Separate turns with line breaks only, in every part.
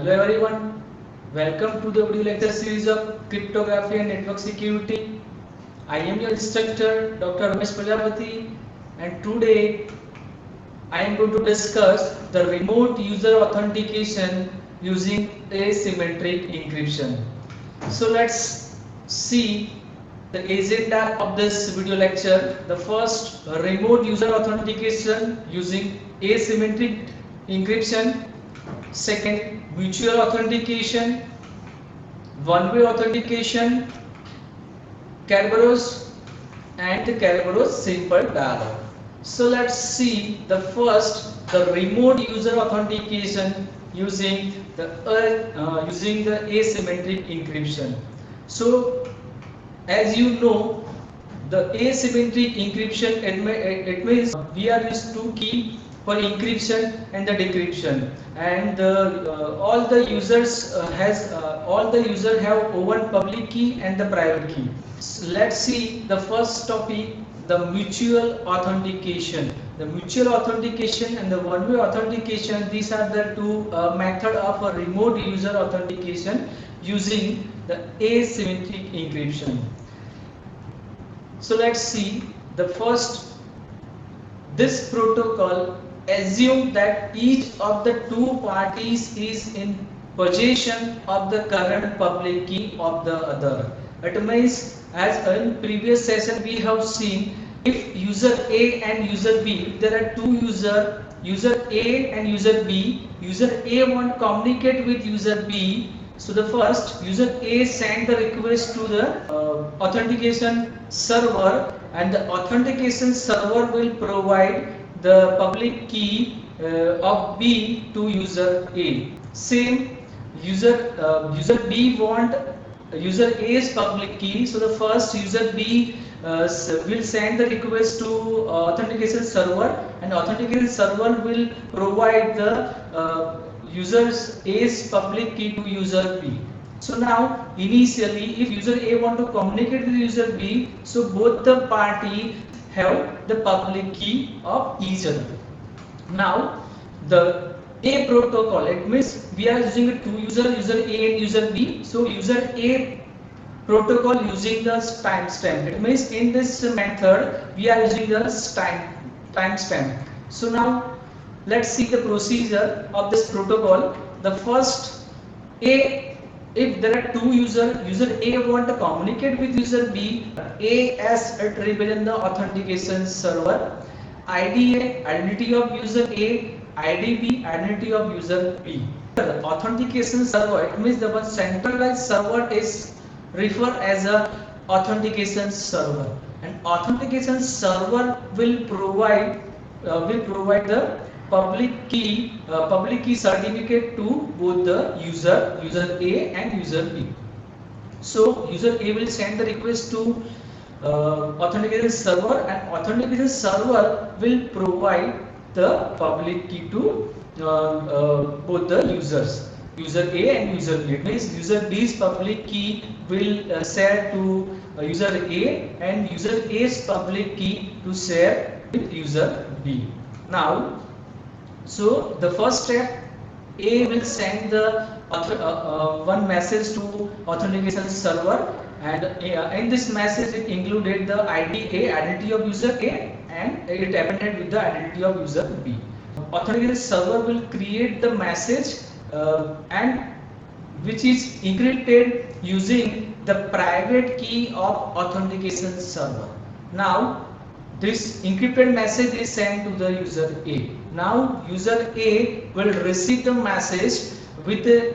Hello everyone, welcome to the video lecture series of Cryptography and Network Security. I am your instructor Dr. Ramesh Prajapati, and today I am going to discuss the remote user authentication using asymmetric encryption. So let's see the agenda of this video lecture. The first, remote user authentication using asymmetric encryption. Second, mutual authentication, one-way authentication, Kerberos and the Kerberos simple dialog. So let's see the first, the remote user authentication using the asymmetric encryption. So as you know, the asymmetric encryption, it means we are used to key for encryption and the decryption, and all the users all the user have one public key and the private key. So let's see the first topic, the mutual authentication. The mutual authentication and the one-way authentication, these are the two method of a remote user authentication using the asymmetric encryption. So let's see the first. This protocol assumes that each of the two parties is in possession of the current public key of the other. It means, as in previous session we have seen, if user A and user B, there are two user A and user B. User A want to communicate with user B. So the first, user A send the request to the authentication server, and the authentication server will provide the public key of B to user A. Same, user B want user A's public key. So the first, user B will send the request to authentication server, and authentication server will provide the user's A's public key to user B. So now initially, if user A want to communicate with user B, so both the party have the public key of each other. Now the A protocol, it means we are using two user A and user B. So user A protocol using the timestamp. It means in this method we are using the timestamp. So now let's see the procedure of this protocol. The first, if there are two user A want to communicate with user B, A as it represent the authentication server, IDA identity of user A, IDB identity of user B. The authentication server, it means the one centralized server is referred as a authentication server, and authentication server will provide the public key certificate to both the user A and user B. So user A will send the request to authentication server, and authentication server will provide the public key to both the users, user A and user B. It means user B's public key will share to user A, and user A's public key to share with user B. Now, so the first step, A will send the one message to authentication server, and in this message it included the ID A, identity of user A, and it appended with the identity of user B. Authentication server will create the message and which is encrypted using the private key of authentication server. Now this encrypted message is sent to the user A. Now user A will receive the message with the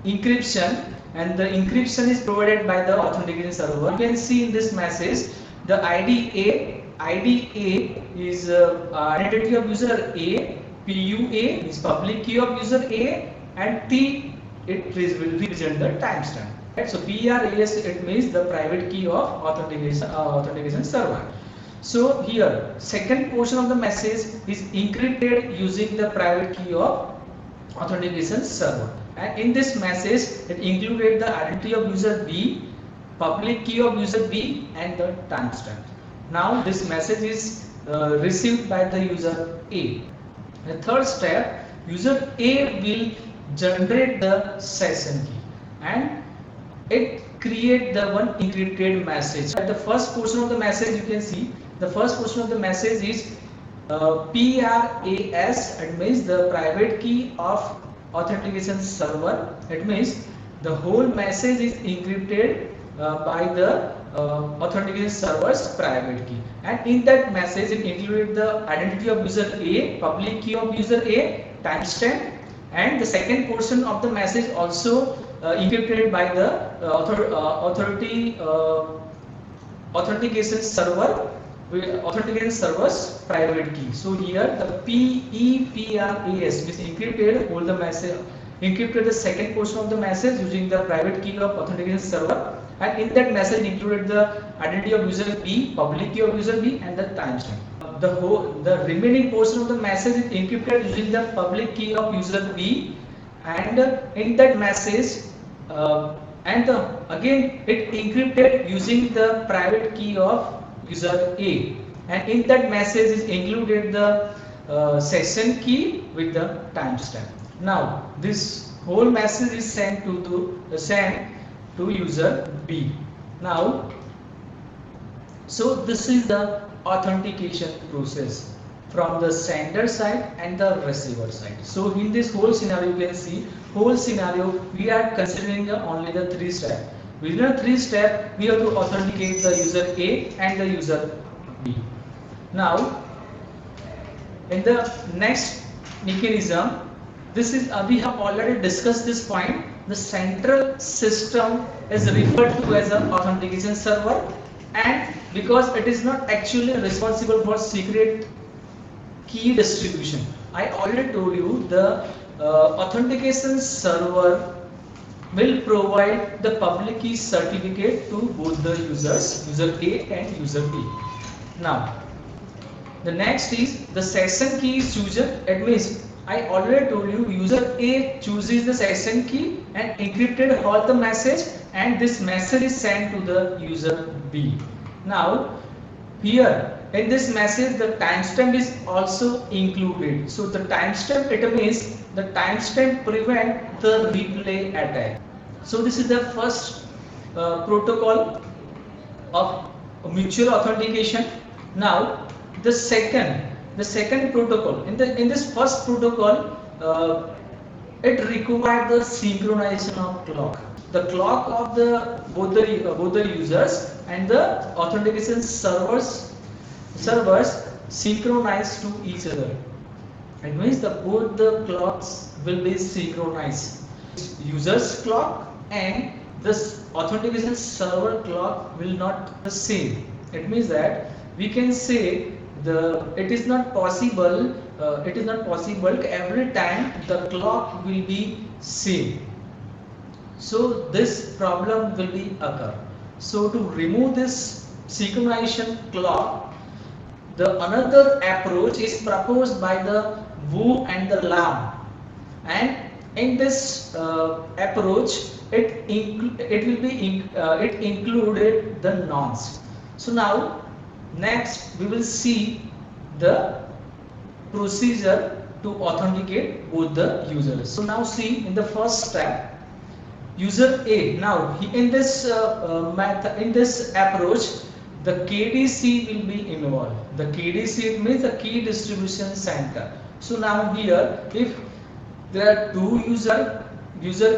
encryption, and the encryption is provided by the authentication server. You can see in this message the ID A is identity of user A, PUA is public key of user A, and T it will represent the timestamp. Right? So PRAS, it means the private key of authentication server. So here second portion of the message is encrypted using the private key of authentication server, and in this message it included the identity of user B, public key of user B, and the timestamp. Now this message is received by the user A. The third step, user A will generate the session key, and it create the one encrypted message. At the first portion of the message, you can see the first portion of the message is PRAS. It means the private key of authentication server. It means the whole message is encrypted by the authentication server's private key, and in that message it included the identity of user A, public key of user A, timestamp, and the second portion of the message also encrypted by the authentication server with authentication server's private key. So here the PEPRAS means encrypted hold the message, encrypted the second portion of the message using the private key of authentication server, and in that message included the identity of user B, public key of user B, and the timestamp. The remaining portion of the message is encrypted using the public key of user B, and in that message again it encrypted using the private key of user A, and in that message is included the session key with the timestamp. Now this whole message is sent to user B. Now, so this is the authentication process from the sender side and the receiver side. So in this whole scenario, you can see whole scenario we are considering only the three steps. Within the three steps, we have to authenticate the user A and the user B. Now, in the next mechanism, this is we have already discussed this point. The central system is referred to as an authentication server, and because it is not actually responsible for secret key distribution, I already told you the authentication server will provide the public key certificate to both the users, user A and user B. Now, the next is the session key is chosen. It means I already told you user A chooses the session key and encrypted all the message, and this message is sent to the user B. Now, here in this message the timestamp is also included. So the timestamp, it means the timestamp prevent the replay attack. So this is the first protocol of mutual authentication. Now the second protocol, in this first protocol it required the synchronization of clock. The clock of the both the users and the authentication servers synchronize to each other. It means both the clocks will be synchronized. User's clock and this authentication server clock will not the same. It means that we can say it is not possible every time the clock will be same. So this problem will be occur. So to remove this synchronization clock, the another approach is proposed by the Wu and the Lam, and in this approach it included the nonce. So now next we will see the procedure to authenticate both the users. So now see in the first step, user A. Now in this in this approach, the KDC will be involved. The KDC means the key distribution center. So now here, if there are two user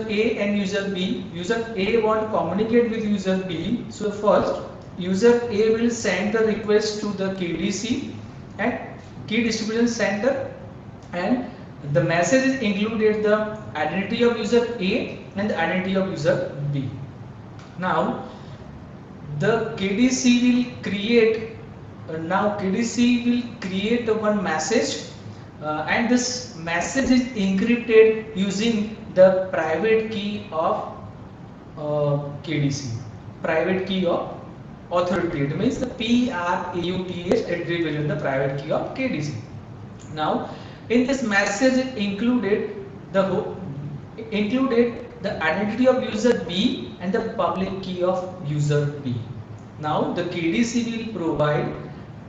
A and user B, user A want to communicate with user B. So first, user A will send the request to the KDC and key distribution center, and the message is included the identity of user A and the identity of user B. Now the KDC will create one message, and this message is encrypted using the private key of KDC, private key of authority. It means the PRAUTH, it represents the private key of KDC. Now in this message included the identity of user B and the public key of user B. Now the KDC will provide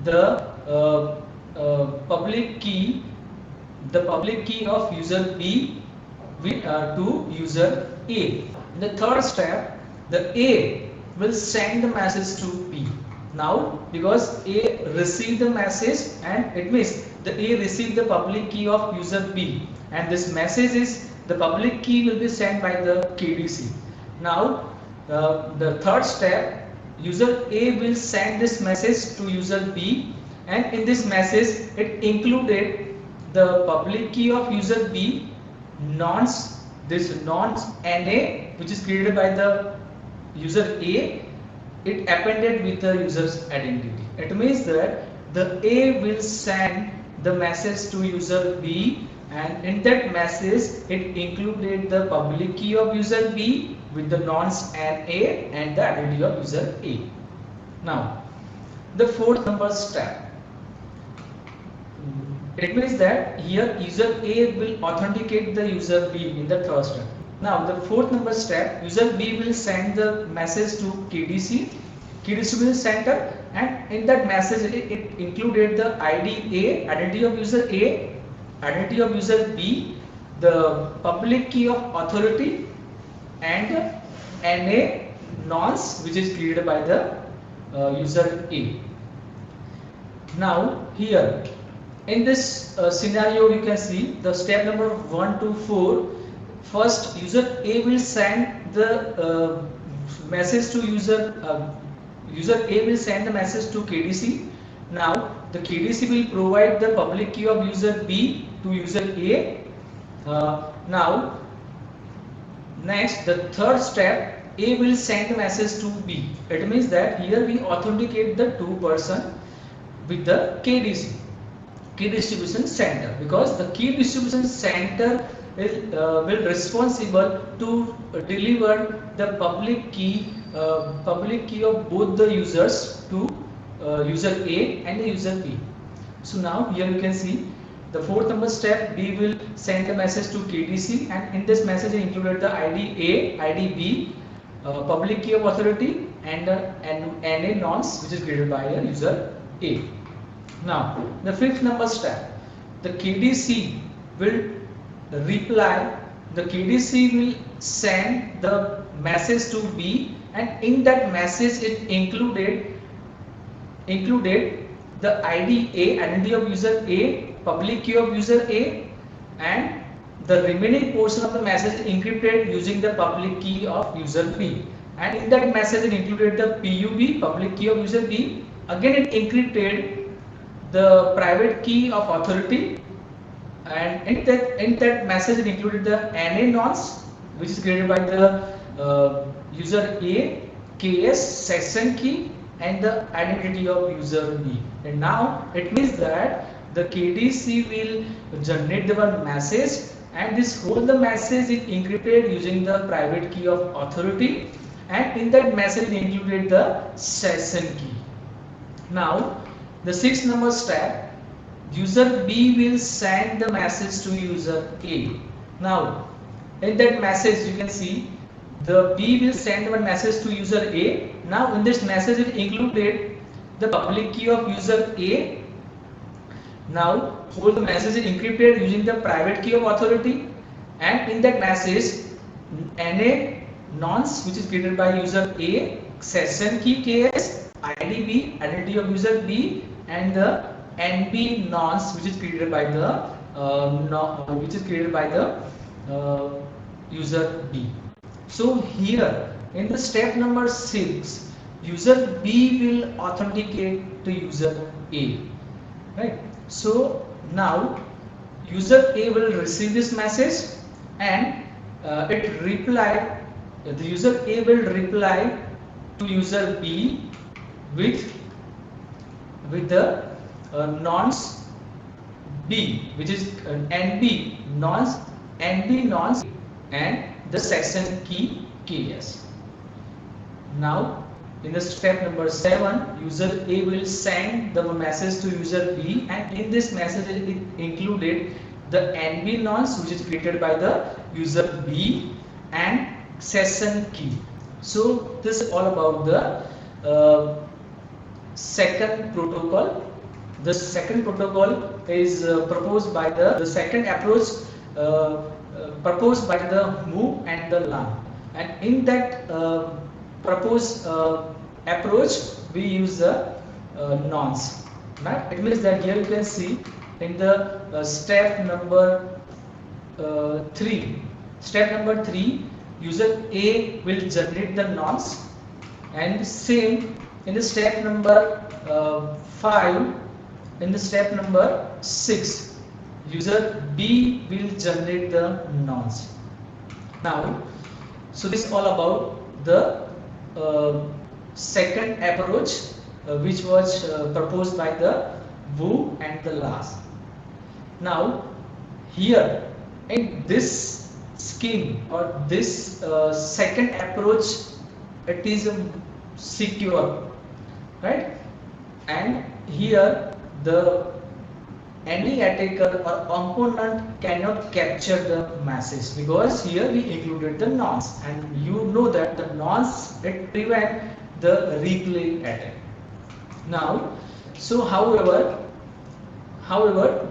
the public key of user B to user A. In the third step, the A will send the message to B. Now, because A received the message, and it means the A received the public key of user B, and this message is the public key will be sent by the KDC. Now, the third step, user A will send this message to user B, and in this message it included the public key of user B, nonce NA, which is created by the user A, it appended with the user's identity. It means that the A will send the message to user B, and in that message it included the public key of user B with the nonce NA and the identity of user A. Now, the fourth number step. It means that here user A will authenticate the user B in the third step. Now the fourth number step, user B will send the message to KDC will center, and in that message it included the ID A, identity of user A, identity of user B, the public key of authority, and NA nonce, which is created by the user A. Now here in this scenario you can see the step number 1 to 4. First, user A will send the message to user A will send the message to KDC. Now the KDC will provide the public key of user B to user A. Now next, the third step, A will send the message to B. It means that here we authenticate the two person with the KDC, key distribution center, because the key distribution center will responsible to deliver the public key of both the users to user A and the user B. So now here you can see the fourth number step, B will send a message to KDC, and in this message included the ID A, ID B, public key of authority, and NA nonce, which is created by a user A. Now the fifth number step, the KDC will reply, the KDC will send the message to B, and in that message it included the ID A, identity of user A, public key of user A, and the remaining portion of the message encrypted using the public key of user B, and in that message it included the PUB, public key of user B. Again it encrypted the private key of authority, and in that message it included the NA nonce, which is created by the user A, KS session key, and the identity of user B. And now it means that the KDC will generate the one message, and this whole the message is encrypted using the private key of authority, and in that message it included the session key. Now the sixth number step, user B will send the message to user A. Now in that message you can see the B will send one message to user A. Now in this message it included the public key of user A. Now whole the message is encrypted using the private key of authority, and in that message NA nonce, which is created by user A, session key KS, ID B, identity of user B, and the NB nonce, which is created by the user B. So here in the step number 6, user B will authenticate to user A, right? So now user A will receive this message, and the user A will reply to user B with the nonce B, which is NB nonce and the session key KS. Now in the step number 7, user A will send the message to user B, and in this message it included the NB nonce, which is created by the user B, and session key. So this is all about the second protocol. The second protocol is proposed by the second approach proposed by the Wu and the Lang, and in that proposed approach we use the nonce. Right? It means that here you can see in the step number 3. Step number 3, user A will generate the nonce, and same in the step number 5. In the step number 6, user B will generate the nonce. Now, so this is all about the second approach which was proposed by the Wu and the Last. Now, here in this scheme or this second approach, it is secure, right? And here any attacker or opponent cannot capture the message, because here we included the nonce, and you know that the nonce, it prevent the replay attack. Now, so however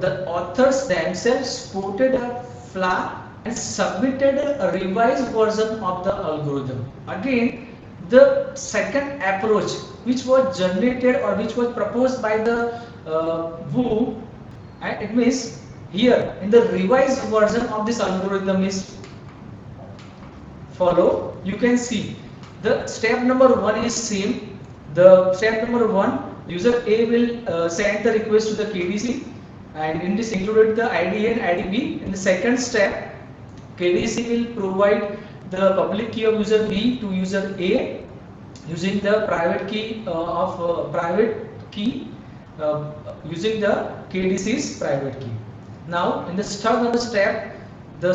the authors themselves spotted a flaw and submitted a revised version of the algorithm. Again, the second approach which was generated or which was proposed by the Wu, and it means here in the revised version of this algorithm is follow. You can see the step number 1 is same. The step number 1, user A will send the request to the KDC, and in this included the ID and IDB. In the second step, KDC will provide the public key of user B to user A using the private key using the KDC's private key. Now, in the third step, the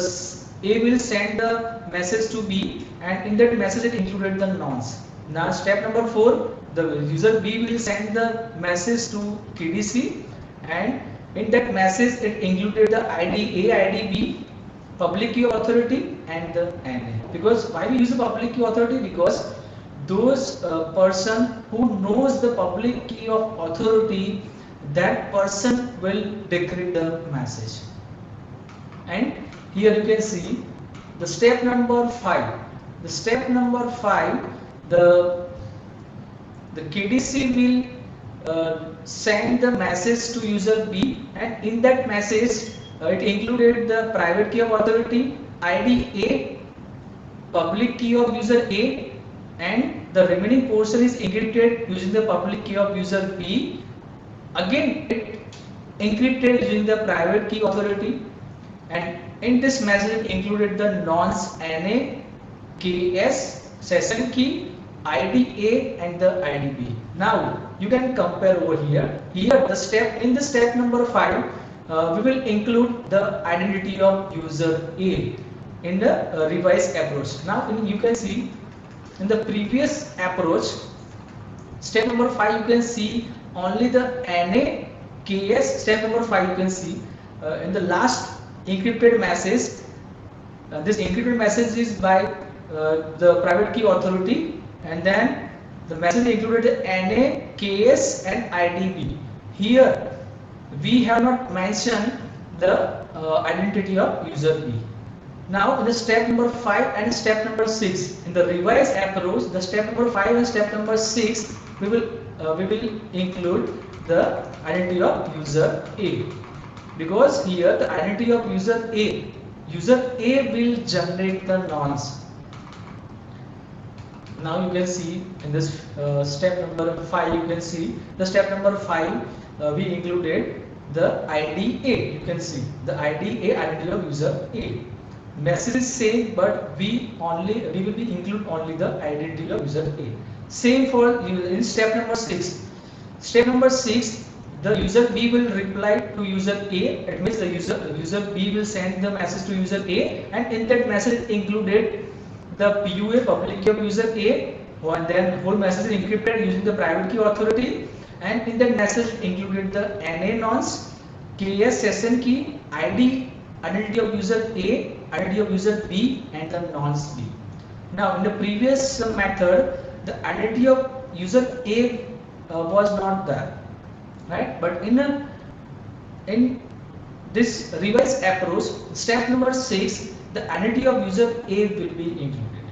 A will send the message to B, and in that message it included the nonce. Now, step number 4, the user B will send the message to KDC, and in that message it included the ID A, ID B, public key authority, and the NA. Because why we use the public key authority? Because those person who knows the public key of authority, that person will decrypt the message. And here you can see the step number 5. The step number 5, the KDC will send the message to user B, and in that message it included the private key of authority, ID A, public key of user A, and the remaining portion is encrypted using the public key of user B. Again, it encrypted using the private key authority, and in this message included the nonce NA, KS, session key, IDA, and the IDB. Now you can compare over here. Here the step in the step number 5, we will include the identity of user A in the revised approach. Now you can see in the previous approach, step number 5, you can see only the NA, KS. Step number 5, you can see in the last encrypted message. This encrypted message is by the private key authority, and then the message included the NA, KS, and IDB. Here we have not mentioned the identity of user B. Now in the step number 5 and step number 6, in the revised approach, the step number 5 and step number 6, we will include the identity of user A, because here the identity of user A will generate the nonce. Now you can see in this step number 5, you can see the step number 5 we included the IDA. You can see the IDA, identity of user A. Message is same, but we will be include only the identity of user A. Same for in step number 6. Step number 6, the user B will reply to user A. It means the user B will send the message to user A, and in that message included the PUA, public key of user A, and then whole message is encrypted using the private key authority, and in that message included the NA nonce, KS session key, identity of user A, identity of user B, and the nonce B. Now in the previous method, the identity of user A was not there, right? But in this revised approach, step number 6, the identity of user A will be included.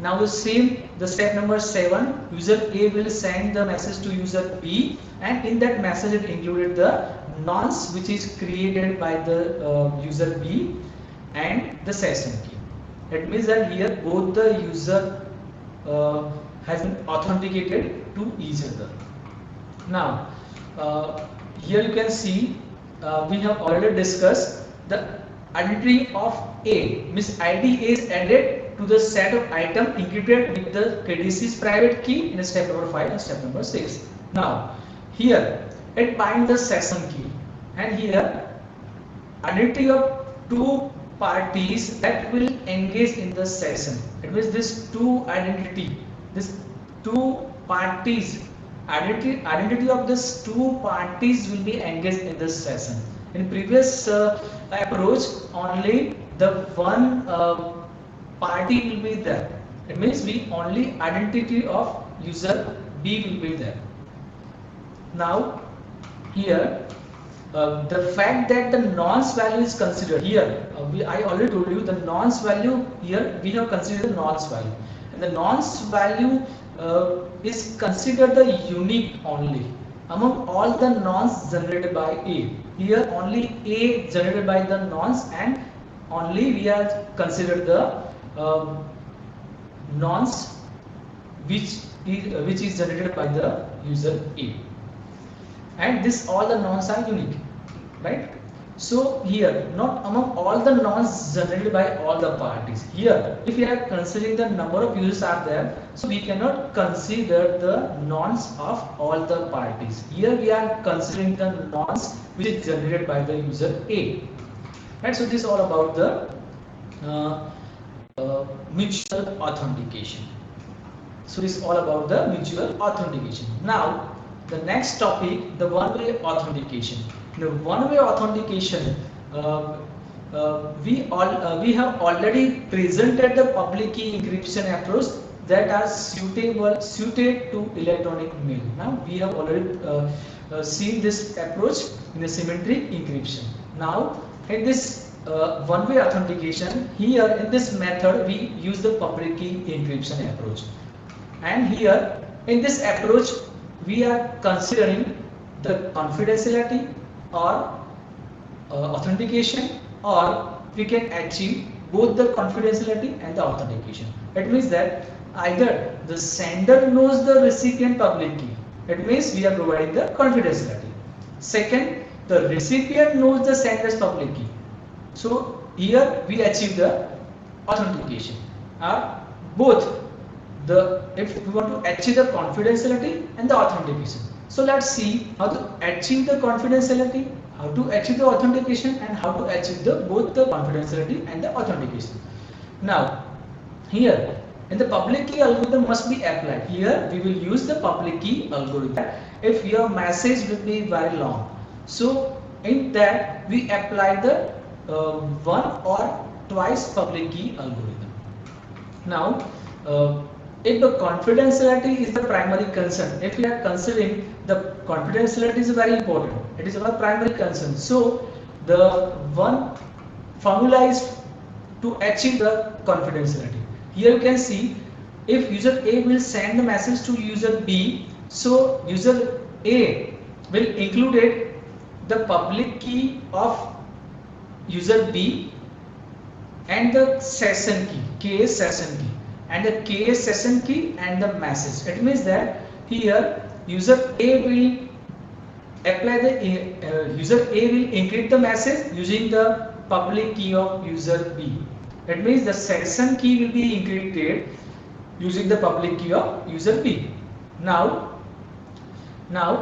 Now the same, the step number 7, user A will send the message to user B, and in that message it included the nonce which is created by the user B and the session key. It means that here both the user has been authenticated to each other. Now here you can see we have already discussed the identity of A, means ID is added to the set of item encrypted with the KDC's private key in step number 5 and step number 6. Now here it binds the session key, and here identity of two parties that will engage in the session. It means this two parties, identity of this two parties will be engaged in this session. In previous approach, only the one party will be there. It means we only identity of user B will be there. Now here the fact that the nonce value is considered here, I already told you the nonce value here we have considered the nonce value, and the nonce value is considered the unique only among all the nonce generated by A. Here only A generated by the nonce, and only we are considered the nonce which is generated by the user A, and this all the nonce are unique, right? So here not among all the nonce generated by all the parties. Here if we are considering the number of users are there, so we cannot consider the nonce of all the parties. Here we are considering the nonce which is generated by the user A, right? So this is all about the mutual authentication. So this is all about the mutual authentication. Now the next topic, the one-way authentication. The one-way authentication, we have already presented the public key encryption approach that are suited to electronic mail. Now we have already seen this approach in the symmetric encryption. Now in this one-way authentication, here in this method we use the public key encryption approach, and here in this approach we are considering the confidentiality or authentication, or we can achieve both the confidentiality and the authentication. It means that either the sender knows the recipient public key, it means we are providing the confidentiality. Second, the recipient knows the sender's public key, so here we achieve the authentication. Both if we want to achieve the confidentiality and the authentication. So let's see how to achieve the confidentiality, how to achieve the authentication, and how to achieve both the confidentiality and the authentication. Now here in the public key algorithm must be applied. Here we will use the public key algorithm. If your message will be very long, so in that we apply the one or twice public key algorithm. Now if the confidentiality is the primary concern, if we are considering the confidentiality is very important, it is our primary concern. So the one formula is to achieve the confidentiality. Here you can see if user A will send the message to user B, so user A will include the public key of user B and the session key, KS session key, and the KS session key and the message. It means that here user A will apply the user A will encrypt the message using the public key of user B. It means the session key will be encrypted using the public key of user B. Now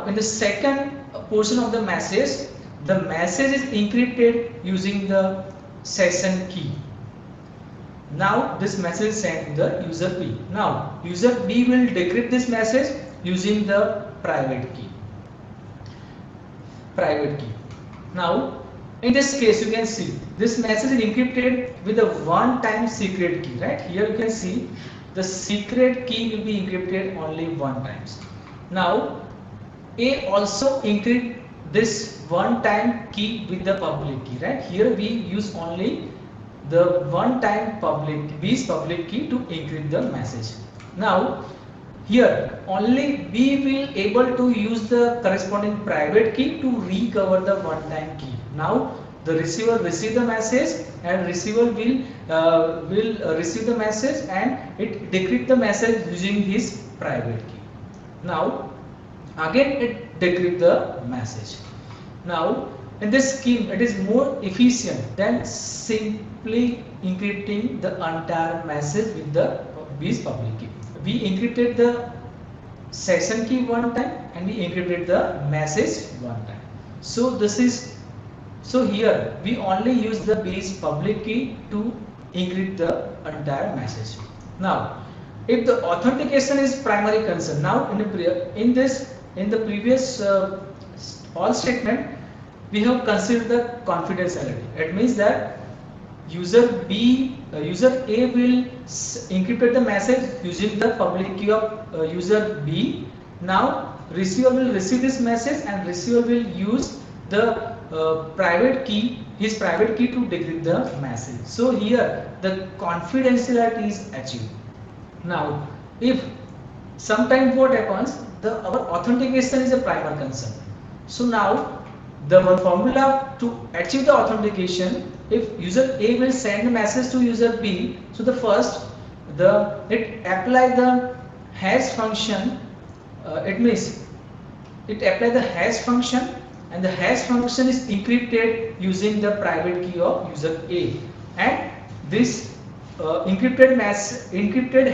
in the second portion of the message is encrypted using the session key. Now this message is sent to the user B. Now user B will decrypt this message using the private key. Now in this case you can see this message is encrypted with a one-time secret key, right? Here you can see the secret key will be encrypted only one time. Now A also encrypt this one-time key with the public key, right? Here we use only the one-time public B's public key to encrypt the message. Now here only B will able to use the corresponding private key to recover the one-time key. Now the receiver receive the message and receiver will receive the message and it decrypt the message using his private key. Now again it decrypt the message. Now in this scheme it is more efficient than simply encrypting the entire message with the B's public key. We encrypted the session key one time and we encrypted the message one time. So here we only use the B's public key to encrypt the entire message. Now if the authentication is primary concern, now in the previous all statement we have considered the confidentiality. It means that user A will encrypt the message using the public key of user B. Now receiver will receive this message and receiver will use the his private key to decrypt the message. So here the confidentiality is achieved. Now if sometimes what happens, our authentication is a primary concern. So now the one formula to achieve the authentication, if user A will send a message to user B, so the first it apply the hash function. It means it apply the hash function and the hash function is encrypted using the private key of user A, and this encrypted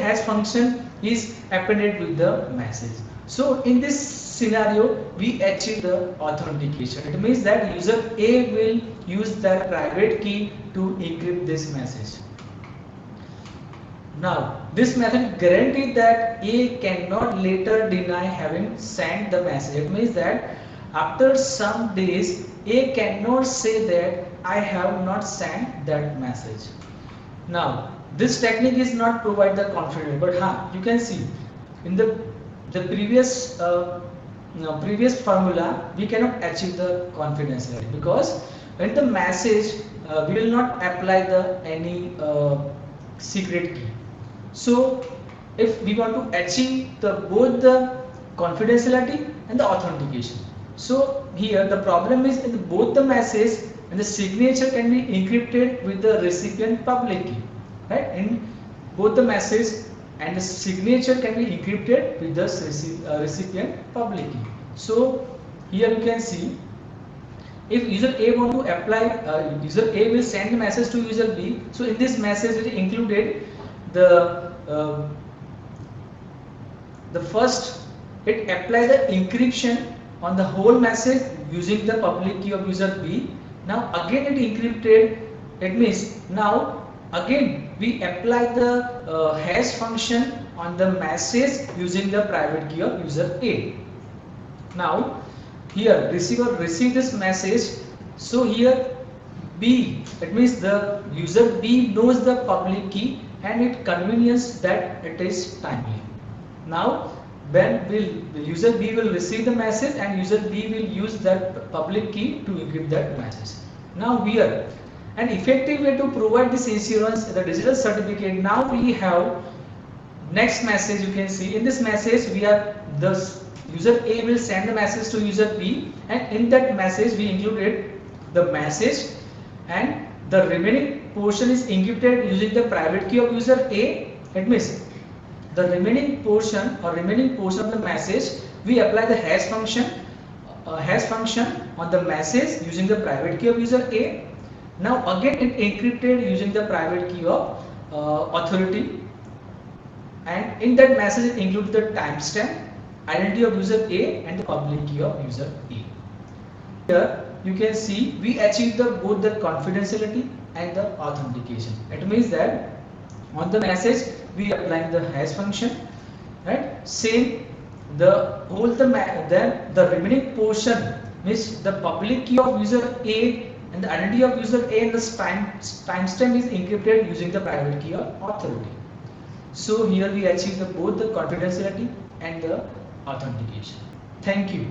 hash function is appended with the message. So in this scenario we achieve the authentication. It means that user A will use their private key to encrypt this message. Now this method guarantees that A cannot later deny having sent the message. It means that after some days A cannot say that I have not sent that message. Now this technique is not provide the confidence, but you can see in the previous formula we cannot achieve the confidentiality, because in the message we will not apply any secret key. So if we want to achieve both the confidentiality and the authentication, so here the problem is in both the message and the signature can be encrypted with the recipient public key, right? In both the message and the signature can be encrypted with the recipient public key. So here you can see, if user A want to apply, user A will send the message to user B. So in this message it included the first, it apply the encryption on the whole message using the public key of user B. Now again it encrypted. It means now again we apply the hash function on the message using the private key of user A. Now here receiver receive this message, so here B, it means the user B knows the public key and it convenience that it is timely. Now when the user B will receive the message and user B will use that public key to encrypt that message. Now here an effective way to provide this insurance, the digital certificate. Now we have next message. You can see in this message we are the user A will send the message to user B, and in that message we included the message and the remaining portion is encrypted using the private key of user A. It means the remaining portion of the message we apply the hash function on the message using the private key of user A. Now again it encrypted using the private key of authority, and in that message it includes the timestamp, identity of user A and the public key of user A. Here you can see we achieve both the confidentiality and the authentication. It means that on the message we apply the hash function, right? Same the remaining portion means the public key of user A and the identity of user A and the timestamp is encrypted using the private key of authority. So here we achieve both the confidentiality and the authentication. Thank you.